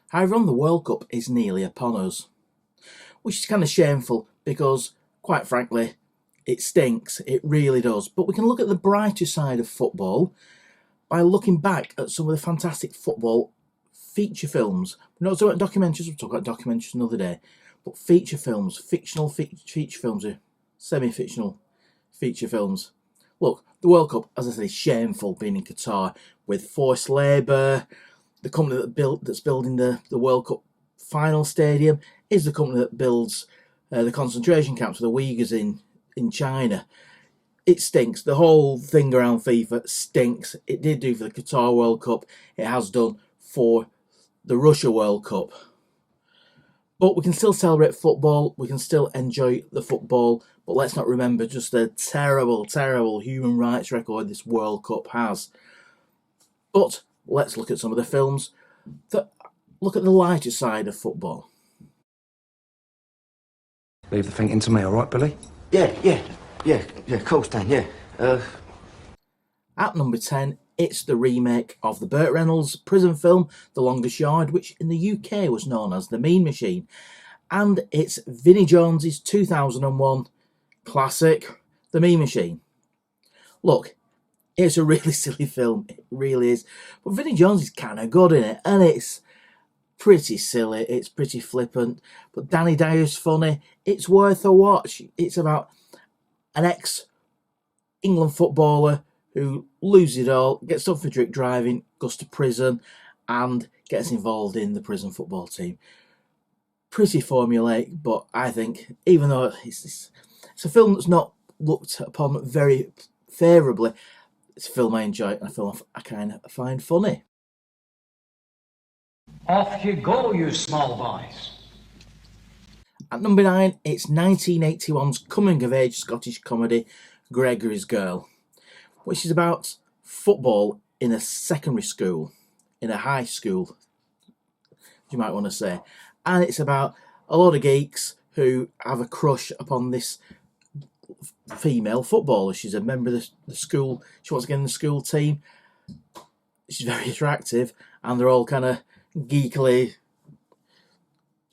However, the World Cup is nearly upon us, which is kind of shameful because, quite frankly, it stinks. It really does. But we can look at the brighter side of football by looking back at some of the fantastic football feature films. We're not talking about documentaries, we'll talk about documentaries another day. But feature films, fictional feature films, semi-fictional feature films. Look, the World Cup, as I say, is shameful being in Qatar with forced labour. The company that's building the World Cup final stadium is the company that builds the concentration camps for the Uyghurs in China. It stinks. The whole thing around FIFA stinks. It did do for the Qatar World Cup. It has done for the Russia World Cup. But we can still celebrate football. We can still enjoy the football. But let's not remember just the terrible, terrible human rights record this World Cup has. But let's look at some of the films that look at the lighter side of football. Leave the thing into me, all right, Billy? Yeah, of course, Dan, yeah. At number 10, it's the remake of the Burt Reynolds prison film, The Longest Yard, which in the UK was known as The Mean Machine. And it's Vinnie Jones's 2001 classic, The Mean Machine. Look, it's a really silly film, it really is. But Vinnie Jones is kind of good in it, and it's pretty silly, it's pretty flippant. But Danny Dyer's funny, it's worth a watch. It's about an ex-England footballer who loses it all, gets up for drink driving, goes to prison, and gets involved in the prison football team. Pretty formulaic, but I think, even though it's a film that's not looked upon very favourably, it's a film I enjoy and a film I kind of find funny. Off you go, you small boys. At number 9, it's 1981's coming-of-age Scottish comedy Gregorys Girl, which is about football in a secondary school, in a high school, you might want to say. And it's about a lot of geeks who have a crush upon this female footballer. She's a member of the school. She wants to get in the school team. She's very attractive, and they're all kind of geekily,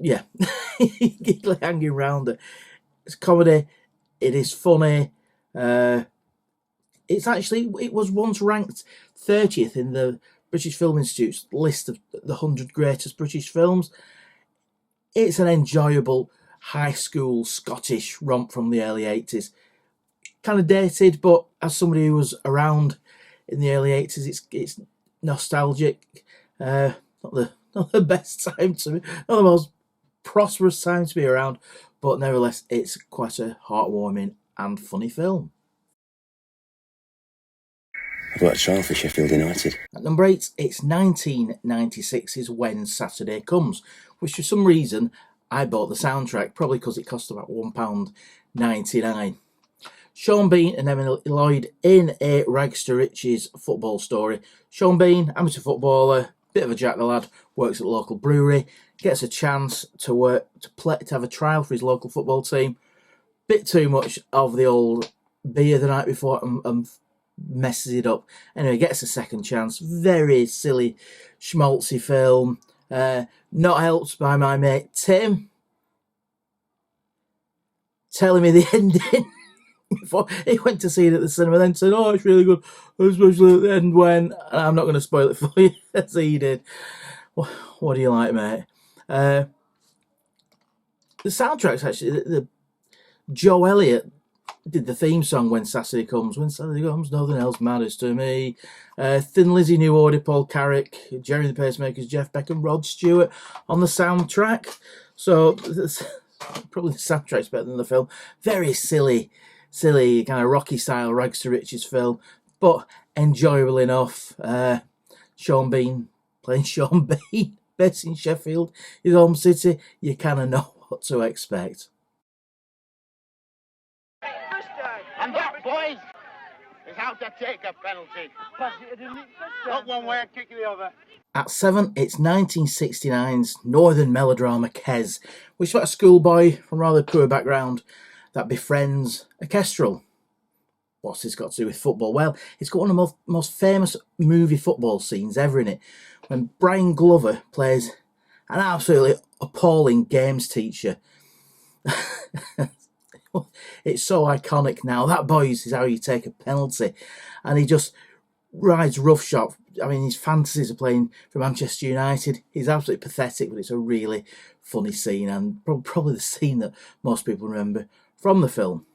geekily hanging around her. It's comedy. It is funny. It was once ranked 30th in the British Film Institute's list of the 100 greatest British films. It's an enjoyable high school Scottish romp from the early 80s. Kind of dated, but as somebody who was around in the early 80s, it's nostalgic. Not the best time to be, not the most prosperous time to be around, but nevertheless, it's quite a heartwarming and funny film. I've got a trial for Sheffield United. At number 8, it's 1996's When Saturday Comes, which for some reason I bought the soundtrack, probably because it cost about £1.99. Sean Bean and Emily Lloyd in a rags to riches football story. Sean Bean, amateur footballer, bit of a jack the lad, works at the local brewery, gets a chance to have a trial for his local football team. Bit too much of the old beer the night before and messes it up. Anyway, gets a second chance. Very silly, schmaltzy film. Not helped by my mate Tim telling me the ending before he went to see it at the cinema, then said, "Oh, it's really good, especially at the end when..." And I'm not going to spoil it for you, as he did. What do you like, mate? The soundtrack's actually... the Joe Elliott did the theme song When Saturday Comes. When Saturday Comes, nothing else matters to me. Thin Lizzy, New Order, Paul Carrick, Jerry the Pacemakers, Jeff Beck and Rod Stewart on the soundtrack. So probably the soundtrack's better than the film. Very silly kind of Rocky style rags to riches film, but enjoyable enough. Sean Bean playing Sean Bean, based in Sheffield, his home city. You kind of know what to expect. And that, boys, is how to take a penalty. Not one way and kick the other. At 7, it's 1969's northern melodrama Kes, which is about a schoolboy from a rather poor background that befriends a kestrel. What's this got to do with football? Well, it's got one of the most famous movie football scenes ever in it, when Brian Glover plays An absolutely appalling games teacher. It's so iconic now. That, boys, is how you take a penalty. And he just rides roughshod. I mean, his fantasies of playing for Manchester United. He's absolutely pathetic, but it's a really funny scene, and probably the scene that most people remember from the film.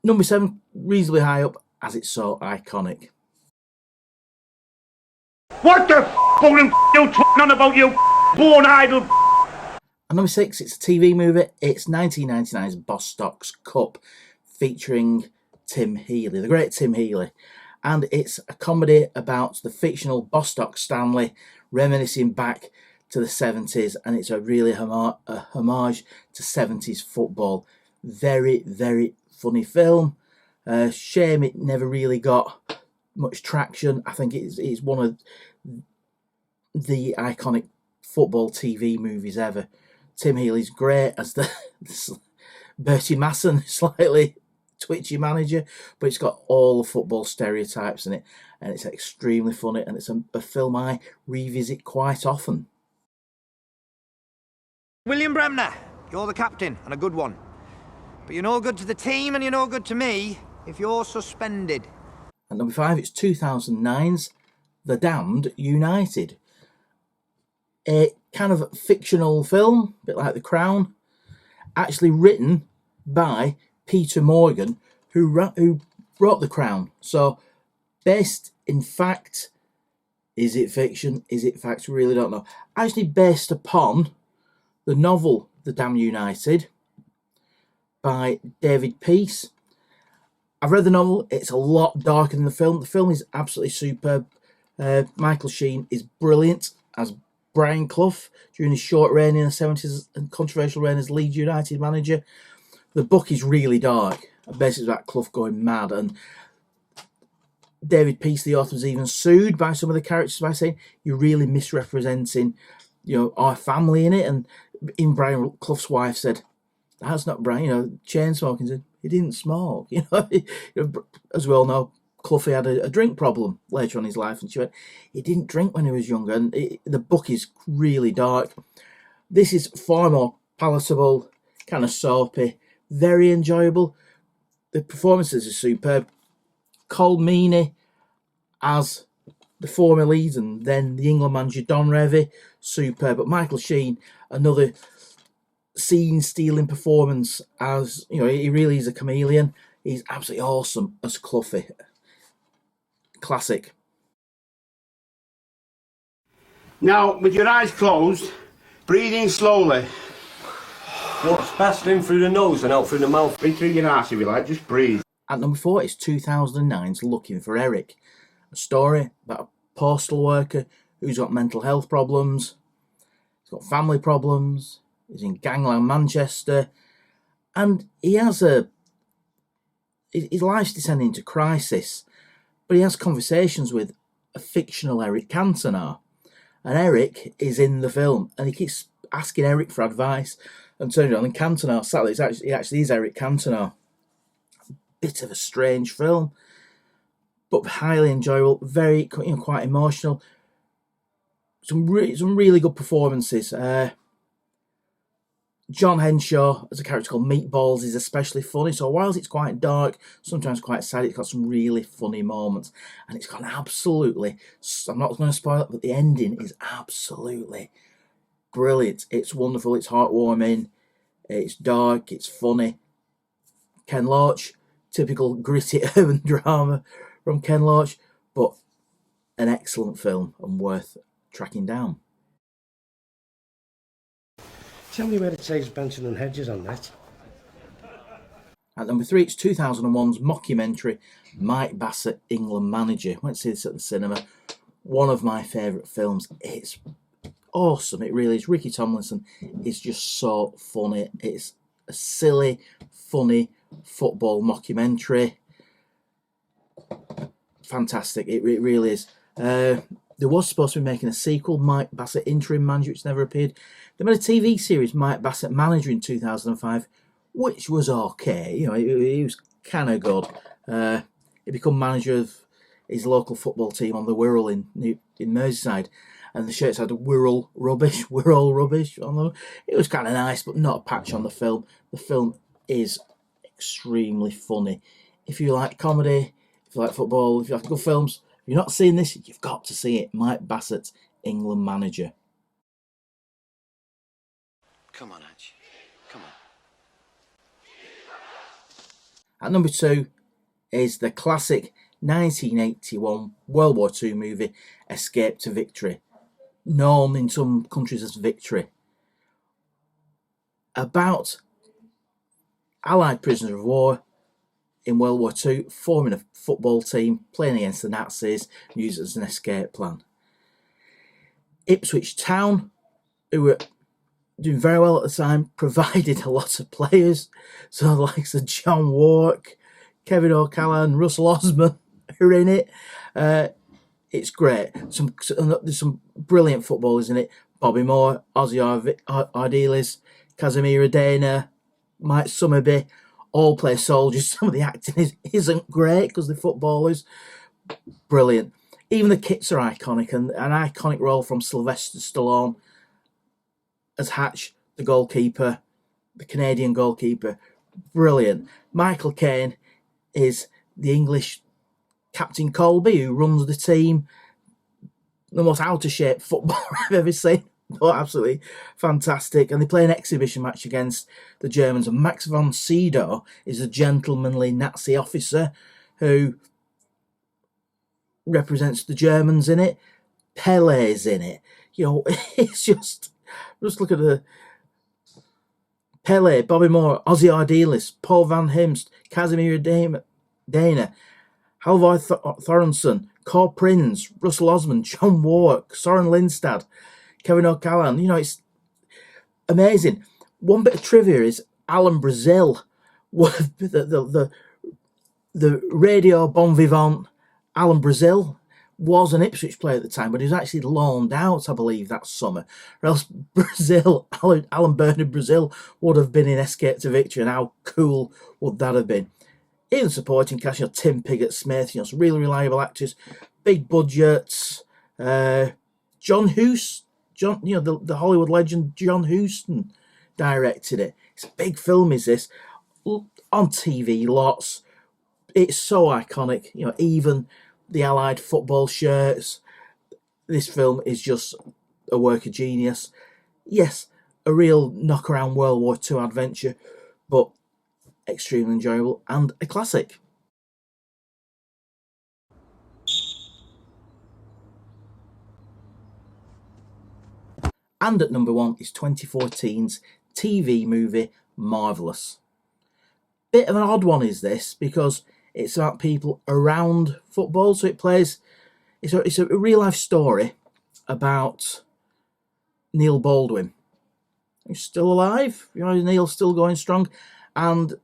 Number 7, reasonably high up, as it's so iconic. What the f***ing you talking on about, you born idle? And number 6, it's a TV movie. It's 1999's Bostock's Cup, featuring Tim Healy, the great Tim Healy. And it's a comedy about the fictional Bostock Stanley, reminiscing back to the 70s, and it's a really a homage to 70s football. Very, very funny film. Shame it never really got much traction. I think it's one of the iconic football TV movies ever. Tim Healy's great as the Bertie Masson, slightly twitchy manager, but it's got all the football stereotypes in it, and it's extremely funny, and it's a film I revisit quite often. William Bremner, you're the captain, and a good one. But you're no good to the team, and you're no good to me if you're suspended. At number 5, it's 2009's The Damned United. A kind of fictional film, a bit like The Crown, actually written by Peter Morgan, who wrote The Crown. So, based in fact, is it fiction? Is it fact? We really don't know. Actually based upon the novel The Damned United by David Peace. I've read the novel. It's a lot darker than the film. The film is absolutely superb. Michael Sheen is brilliant as Brian Clough during his short reign in the 70s and controversial reign as Leeds United manager. The book is really dark. Basically, about Clough going mad, and David Peace, the author, was even sued by some of the characters by saying you're really misrepresenting, our family in it. And even Brian Clough's wife said, "That's not Brian." Chain smoking. Said he didn't smoke. As we all know, Clough had a drink problem later on in his life, and she went, he didn't drink when he was younger. And the book is really dark. This is far more palatable, kind of soapy, very enjoyable. The performances are superb. Cole Meany as the former Leeds and then the England manager Don Revie, superb. But Michael Sheen, another scene-stealing performance as, he really is a chameleon. He's absolutely awesome as Cloughie. Classic. Now, with your eyes closed, breathing slowly. What's passing in through the nose and out through the mouth? In through your arse if you like, just breathe. At number 4 is 2009's Looking for Eric. A story about a postal worker who's got mental health problems, he's got family problems, he's in gangland Manchester, and he has his life's descending into crisis, but he has conversations with a fictional Eric Cantona, and Eric is in the film, and he keeps asking Eric for advice, and turning around, and Cantona, sadly, he actually is Eric Cantona. Bit of a strange film, but highly enjoyable, very quite emotional. Some really good performances. John Henshaw as a character called Meatballs is especially funny. So whilst it's quite dark, sometimes quite sad, it's got some really funny moments, and it's got absolutely. I'm not going to spoil it, but the ending is absolutely brilliant. It's wonderful. It's heartwarming. It's dark. It's funny. Ken Loach. Typical gritty urban drama from Ken Loach, but an excellent film and worth tracking down. Tell me where it says Benson and Hedges on that. At number 3, it's 2001's mockumentary Mike Bassett, England Manager. Went to see this at the cinema. One of my favourite films. It's awesome. It really is. Ricky Tomlinson is just so funny. It's a silly, funny football mockumentary. Fantastic. It really is. There was supposed to be making a sequel, Mike Bassett Interim Manager, which never appeared. They made a TV series, Mike Bassett Manager, in 2005, which was okay. He was kind of good. He became manager of his local football team on the Wirral in Merseyside. and the shirts had "We're all rubbish, we're all rubbish" on them. It was kind of nice, but not a patch on the film. The film is extremely funny. If you like comedy, if you like football, if you like good films, if you've not seen this, you've got to see it. Mike Bassett, England manager. Come on, Hatch. Come on. At number 2 is the classic 1981 World War II movie Escape to Victory, known in some countries as Victory, about Allied prisoners of war in World War II forming a football team, playing against the Nazis, and used it as an escape plan. Ipswich Town, who were doing very well at the time, provided a lot of players, so the likes of John Wark, Kevin O'Callaghan, Russell Osman are in it. It's great. There's some brilliant footballers in it. Bobby Moore, Ozzy Ardiles, Casimir Dana, Mike Summerby, all play soldiers. Some of the acting isn't great because they're footballers. Brilliant. Even the kits are iconic, and an iconic role from Sylvester Stallone as Hatch, the goalkeeper, the Canadian goalkeeper. Brilliant. Michael Caine is the English Captain Colby, who runs the team. The most out-of-shape footballer I've ever seen. But absolutely fantastic. And they play an exhibition match against the Germans. And Max von Sydow is a gentlemanly Nazi officer who represents the Germans in it. Pele's in it. You know, it's just look at the Pele, Bobby Moore, Ozzy Ardiles, Paul Van Himst, Casimir Dana, Halvor Thorensen, Cor Prinz, Russell Osman, John Wark, Soren Lindstad, Kevin O'Callaghan. You know, it's amazing. One bit of trivia is Alan Brazil, the radio bon vivant Alan Brazil, was an Ipswich player at the time, but he was actually loaned out, I believe, that summer. Or else Brazil, Alan Bernard Brazil, would have been in Escape to Victory, and how cool would that have been? Even supporting cast, you know, Tim Pigott-Smith, you know, some really reliable actors, big budgets. John Huston, you know, the Hollywood legend John Huston directed it. It's a big film, is this? On TV, lots. It's so iconic, you know, even the Allied football shirts. This film is just a work of genius. Yes, a real knock-around World War II adventure, but extremely enjoyable and a classic. And at number 1 is 2014's TV movie Marvellous. Bit of an odd one is this, because it's about people around football. So it's a real life story about Neil Baldwin. He's still alive, you know, Neil's still going strong, and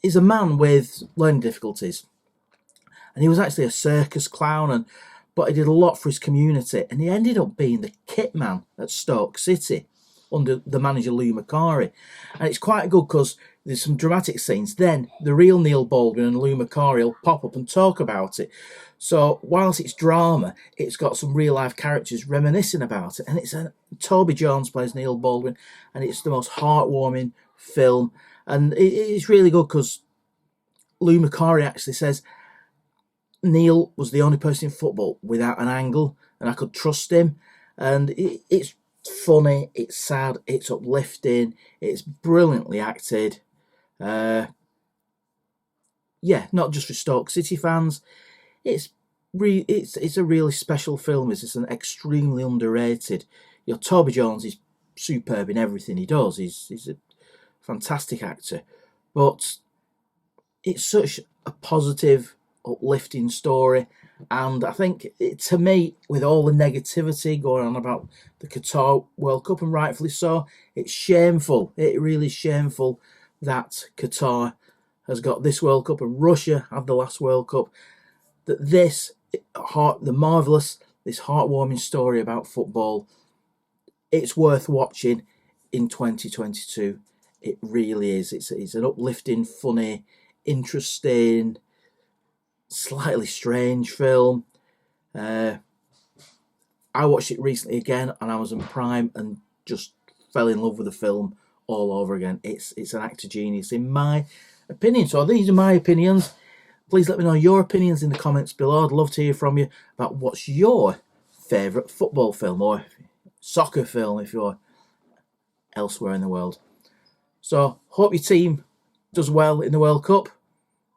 he's a man with learning difficulties. And he was actually a circus clown, but he did a lot for his community, and he ended up being the kit man at Stoke City under the manager Lou Macari. And it's quite good because there's some dramatic scenes. Then the real Neil Baldwin and Lou Macari will pop up and talk about it. So whilst it's drama, it's got some real life characters reminiscing about it. And Toby Jones plays Neil Baldwin, and it's the most heartwarming film. And it's really good because Lou Macari actually says Neil was the only person in football without an angle, and I could trust him. And it's funny, it's sad, it's uplifting, it's brilliantly acted. Not just for Stoke City fans. It's a really special film. It's an extremely underrated. You know, Toby Jones is superb in everything he does. He's a fantastic actor, but it's such a positive, uplifting story. And I think, to me, with all the negativity going on about the Qatar World Cup, and rightfully so, it's shameful. It really is shameful that Qatar has got this World Cup and Russia had the last World Cup. That the Marvellous, this heartwarming story about football, it's worth watching in 2022. It really is. It's an uplifting, funny, interesting, slightly strange film. I watched it recently again on Amazon Prime and just fell in love with the film all over again. It's an act of genius in my opinion. So these are my opinions. Please let me know your opinions in the comments below. I'd love to hear from you about what's your favourite football film or soccer film if you're elsewhere in the world. So hope your team does well in the World Cup,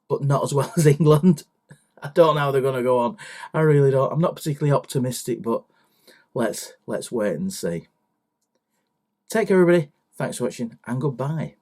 but not as well as England. I don't know how they're going to go on. I really don't. I'm not particularly optimistic, but let's wait and see. Take care, everybody. Thanks for watching, and goodbye.